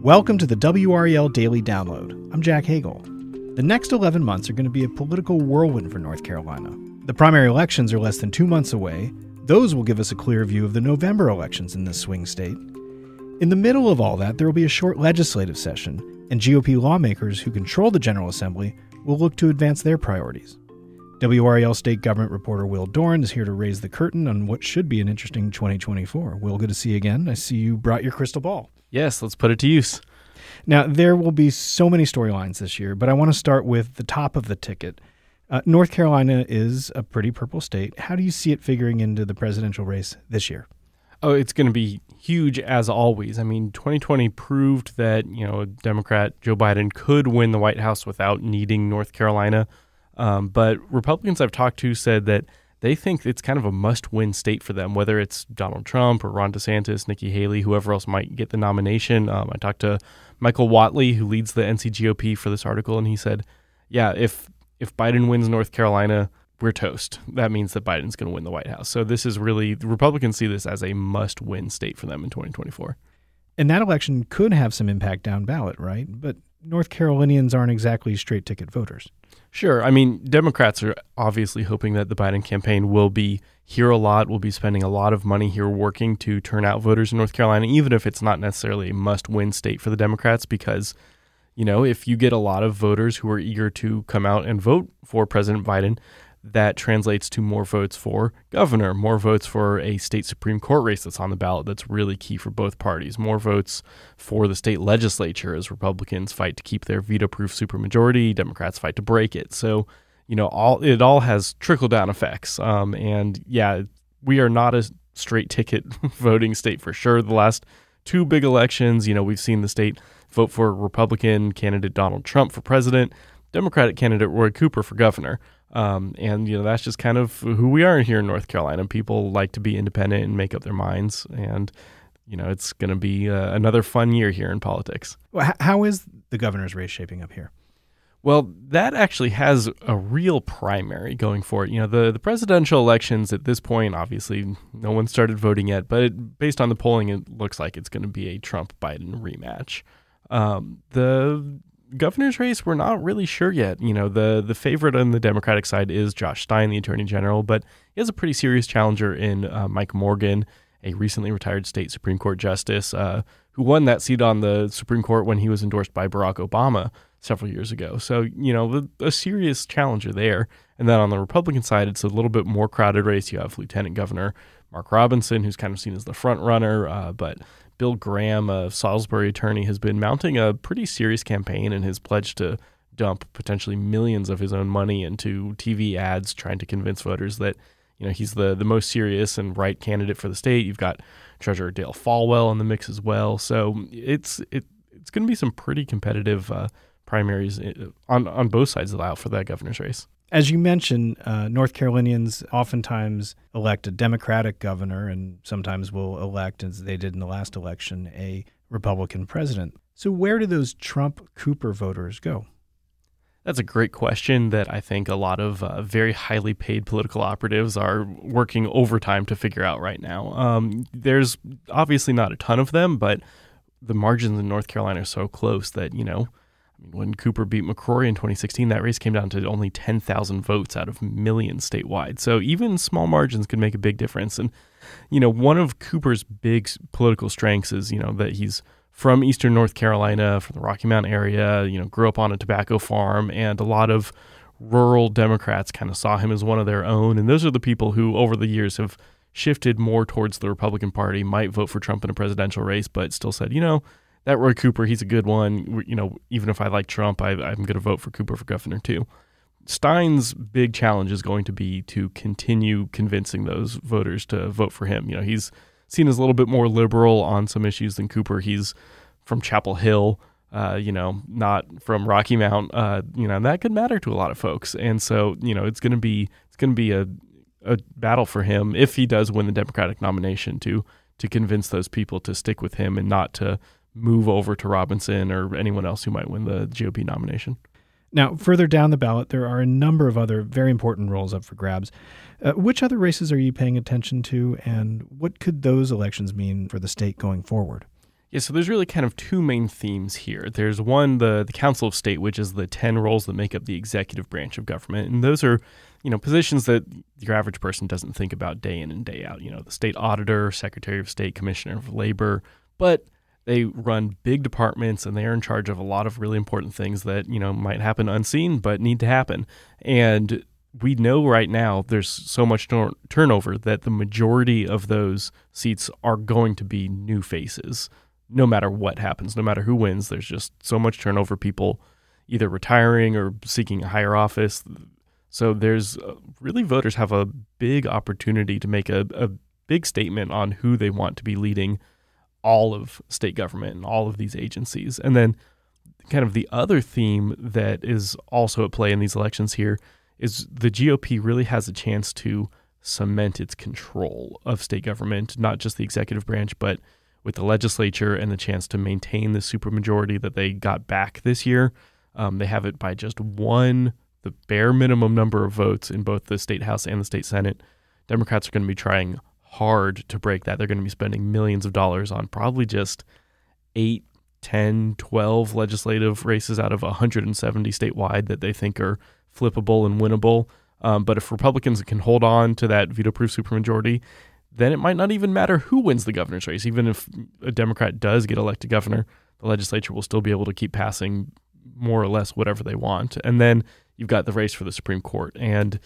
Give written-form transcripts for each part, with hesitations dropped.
Welcome to the WRAL Daily Download. I'm Jack Hagel. The next 11 months are going to be a political whirlwind for North Carolina. The primary elections are less than 2 months away. Those will give us a clear view of the November elections in this swing state. In the middle of all that, there will be a short legislative session, and GOP lawmakers who control the General Assembly will look to advance their priorities. WRAL state government reporter Will Doran is here to raise the curtain on what should be an interesting 2024. Will, good to see you again. I see you brought your crystal ball. Yes, let's put it to use. Now, there will be so many storylines this year, but I want to start with the top of the ticket. North Carolina is a pretty purple state. How do you see it figuring into the presidential race this year? Oh, it's going to be huge as always. I mean, 2020 proved that, Democrat Joe Biden could win the White House without needing North Carolina. But Republicans I've talked to said that they think it's kind of a must-win state for them, whether it's Donald Trump or Ron DeSantis, Nikki Haley, whoever else might get the nomination. I talked to Michael Whatley, who leads the NCGOP, for this article, and he said, yeah, if Biden wins North Carolina, we're toast. That means that Biden's going to win the White House. So this is really, the Republicans see this as a must-win state for them in 2024. And that election could have some impact down ballot, right? But North Carolinians aren't exactly straight-ticket voters. Sure. I mean, Democrats are obviously hoping that the Biden campaign will be here a lot, will be spending a lot of money here working to turn out voters in North Carolina, even if it's not necessarily a must-win state for the Democrats, because, if you get a lot of voters who are eager to come out and vote for President Biden, that translates to more votes for governor, more votes for a state Supreme Court race that's on the ballot that's really key for both parties, more votes for the state legislature as Republicans fight to keep their veto-proof supermajority, Democrats fight to break it. So, it all has trickle-down effects. And yeah, we are not a straight ticket voting state for sure. The last two big elections, we've seen the state vote for Republican candidate Donald Trump for president, Democratic candidate Roy Cooper for governor. And that's just kind of who we are here in North Carolina. People like to be independent and make up their minds. And, it's going to be another fun year here in politics. Well, how is the governor's race shaping up here? Well, that actually has a real primary going for it. The presidential elections at this point, obviously, no one started voting yet. But based on the polling, it looks like it's going to be a Trump-Biden rematch. The governor's race, we're not really sure yet. The favorite on the Democratic side is Josh Stein, the attorney general, but he has a pretty serious challenger in Mike Morgan, a recently retired state Supreme Court justice who won that seat on the Supreme Court when he was endorsed by Barack Obama several years ago. So, a serious challenger there. And then on the Republican side, it's a little bit more crowded race. You have Lieutenant Governor Mark Robinson, who's kind of seen as the front runner, but Bill Graham, a Salisbury attorney, has been mounting a pretty serious campaign and has pledged to dump potentially millions of his own money into TV ads, trying to convince voters that, he's the most serious and right candidate for the state. You've got Treasurer Dale Folwell in the mix as well. So it's going to be some pretty competitive primaries on both sides of the aisle for that governor's race. As you mentioned, North Carolinians oftentimes elect a Democratic governor and sometimes will elect, as they did in the last election, a Republican president. So where do those Trump-Cooper voters go? That's a great question that I think a lot of very highly paid political operatives are working overtime to figure out right now. There's obviously not a ton of them, but the margins in North Carolina are so close that, when Cooper beat McCrory in 2016, that race came down to only 10,000 votes out of millions statewide. So even small margins could make a big difference. And, one of Cooper's big political strengths is, that he's from eastern North Carolina, from the Rocky Mountain area, grew up on a tobacco farm, and a lot of rural Democrats kind of saw him as one of their own. And those are the people who over the years have shifted more towards the Republican Party, might vote for Trump in a presidential race, but still said, that Roy Cooper, he's a good one. Even if I like Trump, I'm going to vote for Cooper for governor too. Stein's big challenge is going to be to continue convincing those voters to vote for him. He's seen as a little bit more liberal on some issues than Cooper. He's from Chapel Hill, not from Rocky Mount. And that could matter to a lot of folks. And so, it's going to be a battle for him if he does win the Democratic nomination to convince those people to stick with him and not to move over to Robinson or anyone else who might win the GOP nomination. Now, further down the ballot, there are a number of other very important roles up for grabs. Which other races are you paying attention to, and what could those elections mean for the state going forward? Yeah, so there's really kind of two main themes here. There's one, the Council of State, which is the 10 roles that make up the executive branch of government. And those are, positions that your average person doesn't think about day in and day out. The state auditor, secretary of state, commissioner of labor. But they run big departments, and they are in charge of a lot of really important things that, might happen unseen but need to happen. And we know right now there's so much turnover that the majority of those seats are going to be new faces. No matter what happens, no matter who wins, there's just so much turnover, people either retiring or seeking a higher office. So there's really, voters have a big opportunity to make a big statement on who they want to be leading all of state government and all of these agencies. And then kind of the other theme that is also at play in these elections here is the GOP really has a chance to cement its control of state government, not just the executive branch, but with the legislature and the chance to maintain the supermajority that they got back this year. They have it by just one, the bare minimum number of votes in both the state house and the state senate. Democrats are going to be trying hard to break that. They're going to be spending millions of dollars on probably just 8, 10, 12 legislative races out of 170 statewide that they think are flippable and winnable. But if Republicans can hold on to that veto-proof supermajority, then it might not even matter who wins the governor's race. Even if a Democrat does get elected governor, the legislature will still be able to keep passing more or less whatever they want. And then you've got the race for the Supreme Court. And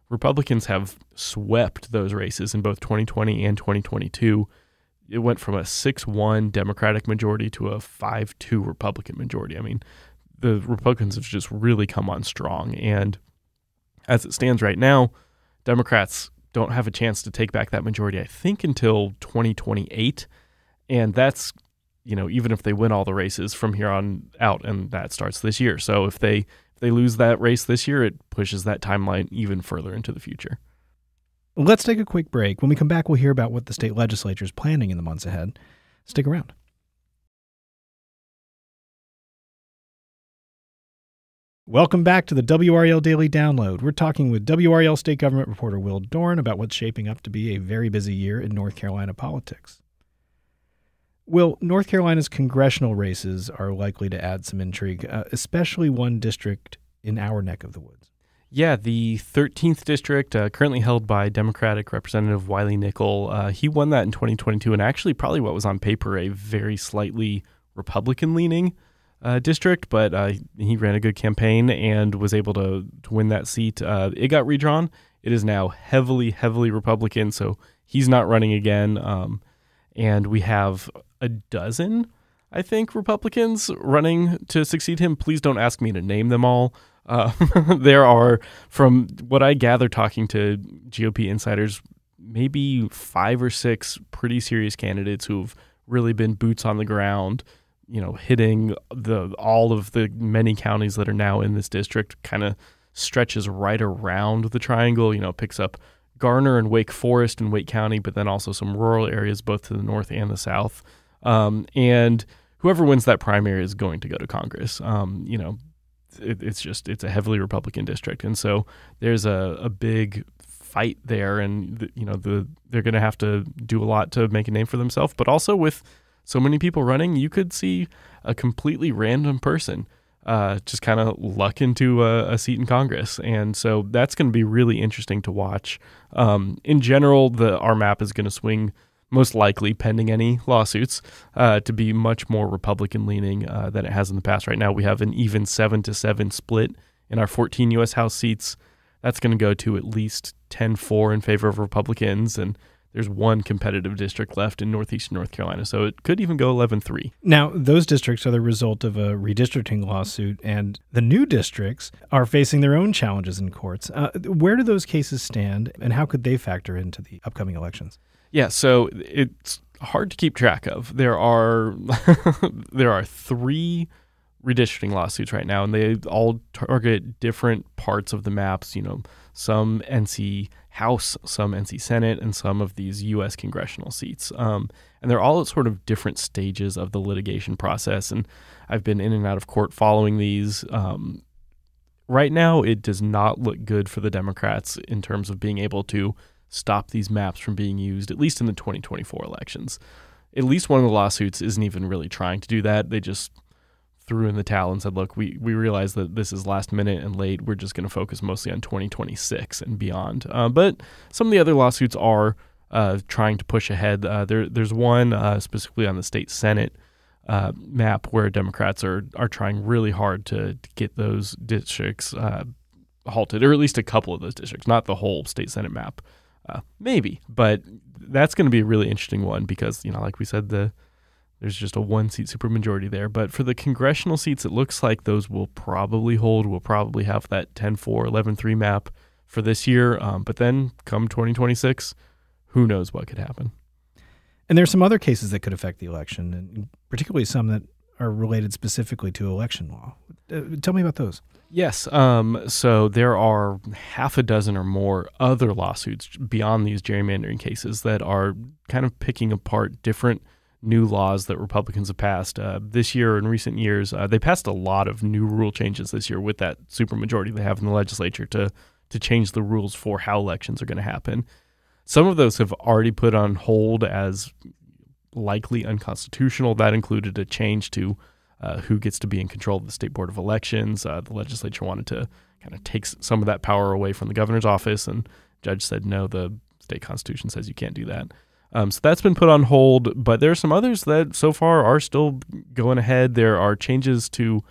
Republicans have swept those races in both 2020 and 2022. It went from a 6-1 Democratic majority to a 5-2 Republican majority. I mean, the Republicans have just really come on strong. And as it stands right now, Democrats don't have a chance to take back that majority, I think, until 2028. And that's, even if they win all the races from here on out, and that starts this year. So if they lose that race this year, it pushes that timeline even further into the future. Let's take a quick break. When we come back, we'll hear about what the state legislature is planning in the months ahead. Stick around. Welcome back to the WRAL Daily Download. We're talking with WRAL State Government reporter Will Doran about what's shaping up to be a very busy year in North Carolina politics. Will, North Carolina's congressional races are likely to add some intrigue, especially one district in our neck of the woods. Yeah, the 13th district, currently held by Democratic Representative Wiley Nickel. He won that in 2022, and actually probably what was on paper a very slightly Republican-leaning district, but he ran a good campaign and was able to win that seat. It got redrawn. It is now heavily, heavily Republican, so he's not running again. And we have a dozen, I think, Republicans running to succeed him. Please don't ask me to name them all. There are, from what I gather talking to GOP insiders, maybe 5 or 6 pretty serious candidates who've really been boots on the ground, hitting all of the many counties that are now in this district. Kind of stretches right around the triangle, picks up Garner and Wake Forest and Wake County, but then also some rural areas both to the north and the south. And whoever wins that primary is going to go to Congress. It's a heavily Republican district. And so there's a big fight there, and they're going to have to do a lot to make a name for themselves. But also with so many people running, you could see a completely random person just kind of luck into a seat in Congress. And so that's going to be really interesting to watch. In general, our map is going to swing, most likely, pending any lawsuits, to be much more Republican-leaning than it has in the past. Right now, we have an even 7-7 split in our 14 U.S. House seats. That's going to go to at least 10-4 in favor of Republicans, and there's one competitive district left in northeastern North Carolina, so it could even go 11-3. Now, those districts are the result of a redistricting lawsuit, and the new districts are facing their own challenges in courts. Where do those cases stand, and how could they factor into the upcoming elections? Yeah, so it's hard to keep track of. There are 3 redistricting lawsuits right now, and they all target different parts of the maps, some NC House, some NC Senate, and some of these U.S. congressional seats. And they're all at sort of different stages of the litigation process, and I've been in and out of court following these. Right now, it does not look good for the Democrats in terms of being able to stop these maps from being used, at least in the 2024 elections. at least one of the lawsuits isn't even really trying to do that. They just threw in the towel and said, look, we realize that this is last minute and late. We're just going to focus mostly on 2026 and beyond. But some of the other lawsuits are trying to push ahead. There's one specifically on the state Senate map where Democrats are trying really hard to get those districts halted, or at least a couple of those districts, not the whole state Senate map. Maybe, but that's going to be a really interesting one because, like we said, there's just a 1-seat supermajority there. But for the congressional seats, it looks like those will probably hold. We'll probably have that 10-4, 11-3 map for this year. But then come 2026, who knows what could happen. And there's some other cases that could affect the election, and particularly some that are related specifically to election law. Tell me about those. Yes. So there are half a dozen or more other lawsuits beyond these gerrymandering cases that are kind of picking apart different new laws that Republicans have passed this year. In recent years, they passed a lot of new rule changes this year with that supermajority they have in the legislature to change the rules for how elections are going to happen. Some of those have already put on hold as likely unconstitutional. That included a change to who gets to be in control of the State Board of Elections. The legislature wanted to kind of take some of that power away from the governor's office, and the judge said, no, the state constitution says you can't do that. So that's been put on hold, but there are some others that so far are still going ahead. There are changes to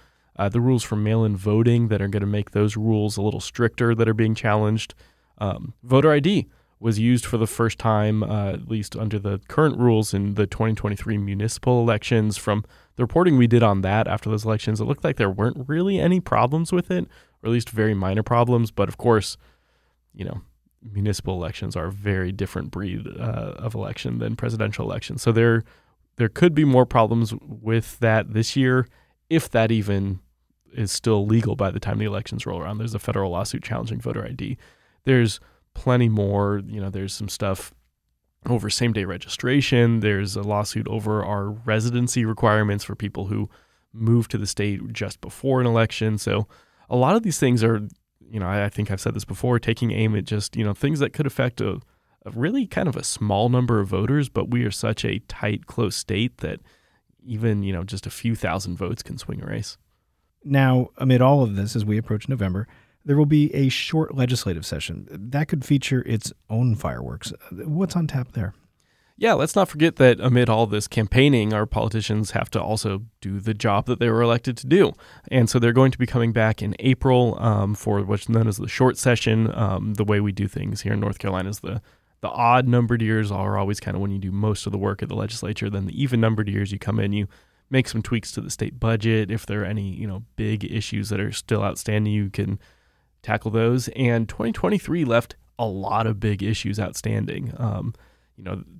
the rules for mail-in voting that are going to make those rules a little stricter that are being challenged. Voter ID was used for the first time, at least under the current rules, in the 2023 municipal elections. From the reporting we did on that after those elections, it looked like there weren't really any problems with it, or at least very minor problems. But of course, municipal elections are a very different breed of election than presidential elections. So there could be more problems with that this year, if that even is still legal by the time the elections roll around. There's a federal lawsuit challenging voter ID. There's plenty more. There's some stuff over same-day registration. There's a lawsuit over our residency requirements for people who move to the state just before an election. So a lot of these things are, I think I've said this before, taking aim at just, things that could affect a really kind of a small number of voters, but we are such a tight, close state that even, just a few thousand votes can swing a race. Now, amid all of this, as we approach November, there will be a short legislative session. That could feature its own fireworks. What's on tap there? Yeah, let's not forget that amid all this campaigning, our politicians have to also do the job that they were elected to do. And so they're going to be coming back in April for what's known as the short session. The way we do things here in North Carolina is the odd numbered years are always kind of when you do most of the work at the legislature. Then the even numbered years, you come in, you make some tweaks to the state budget. If there are any, big issues that are still outstanding, you can tackle those. And 2023 left a lot of big issues outstanding.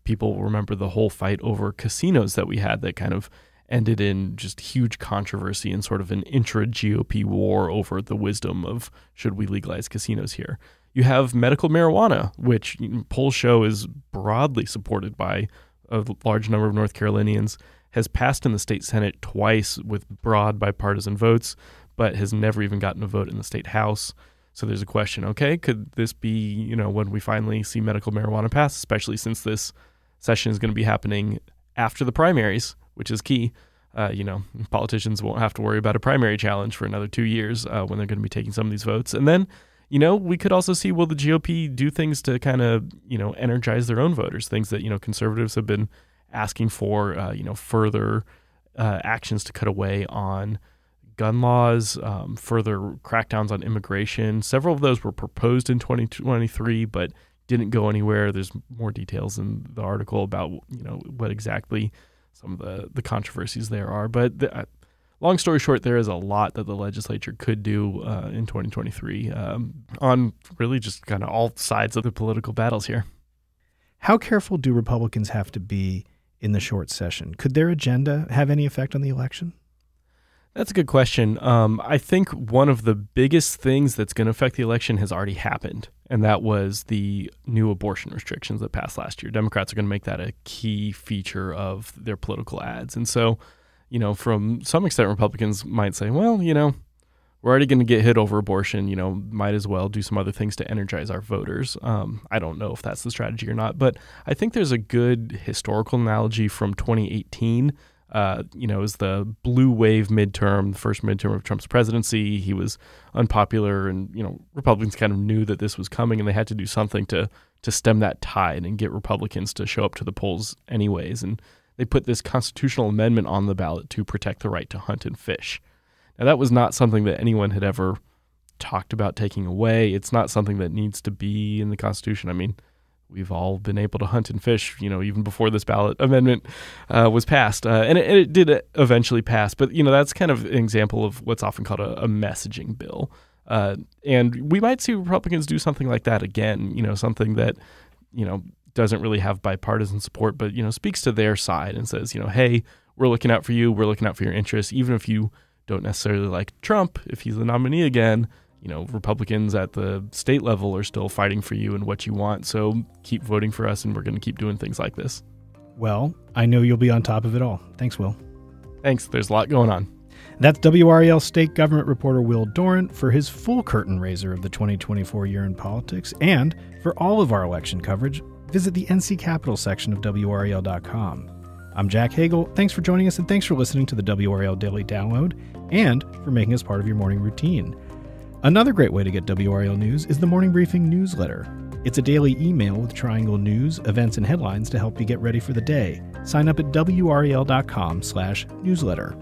People remember the whole fight over casinos that we had that kind of ended in just huge controversy and sort of an intra-GOP war over the wisdom of should we legalize casinos here. You have medical marijuana, which polls show is broadly supported by a large number of North Carolinians, has passed in the state Senate twice with broad bipartisan votes, but has never even gotten a vote in the state House. So there's a question, okay, could this be, when we finally see medical marijuana pass, especially since this session is going to be happening after the primaries, which is key. Politicians won't have to worry about a primary challenge for another 2 years when they're going to be taking some of these votes. And then, we could also see, will the GOP do things to kind of, energize their own voters, things that, conservatives have been asking for, further actions to cut away on gun laws, further crackdowns on immigration. Several of those were proposed in 2023, but didn't go anywhere. There's more details in the article about, what exactly some of the controversies there are. But long story short, there is a lot that the legislature could do in 2023 on really just kind of all sides of the political battles here. How careful do Republicans have to be in the short session? Could their agenda have any effect on the election? That's a good question. I think one of the biggest things that's going to affect the election has already happened, and that was the new abortion restrictions that passed last year. Democrats are going to make that a key feature of their political ads. And so, from some extent, Republicans might say, well, we're already going to get hit over abortion, might as well do some other things to energize our voters. I don't know if that's the strategy or not, but I think there's a good historical analogy from 2018. Is the blue wave midterm, the first midterm of Trump's presidency. He was unpopular, and Republicans kind of knew that this was coming, and they had to do something to stem that tide and get Republicans to show up to the polls anyways. And they put this constitutional amendment on the ballot to protect the right to hunt and fish. Now, that was not something that anyone had ever talked about taking away. It's not something that needs to be in the Constitution. I mean, we've all been able to hunt and fish, even before this ballot amendment was passed. And it did eventually pass. But, that's kind of an example of what's often called a messaging bill. And we might see Republicans do something like that again, something that, doesn't really have bipartisan support, but, speaks to their side and says, hey, we're looking out for you. We're looking out for your interests. Even if you don't necessarily like Trump, if he's the nominee again, Republicans at the state level are still fighting for you and what you want. So keep voting for us, and we're going to keep doing things like this. Well, I know you'll be on top of it all. Thanks, Will. Thanks. There's a lot going on. That's WRAL state government reporter Will Doran for his full curtain raiser of the 2024 year in politics. And for all of our election coverage, visit the NC Capital section of WRAL.com. I'm Jack Hagel. Thanks for joining us, and thanks for listening to the WRAL Daily Download and for making us part of your morning routine. Another great way to get WRAL news is the Morning Briefing newsletter. It's a daily email with Triangle news, events, and headlines to help you get ready for the day. Sign up at WRAL.com/newsletter.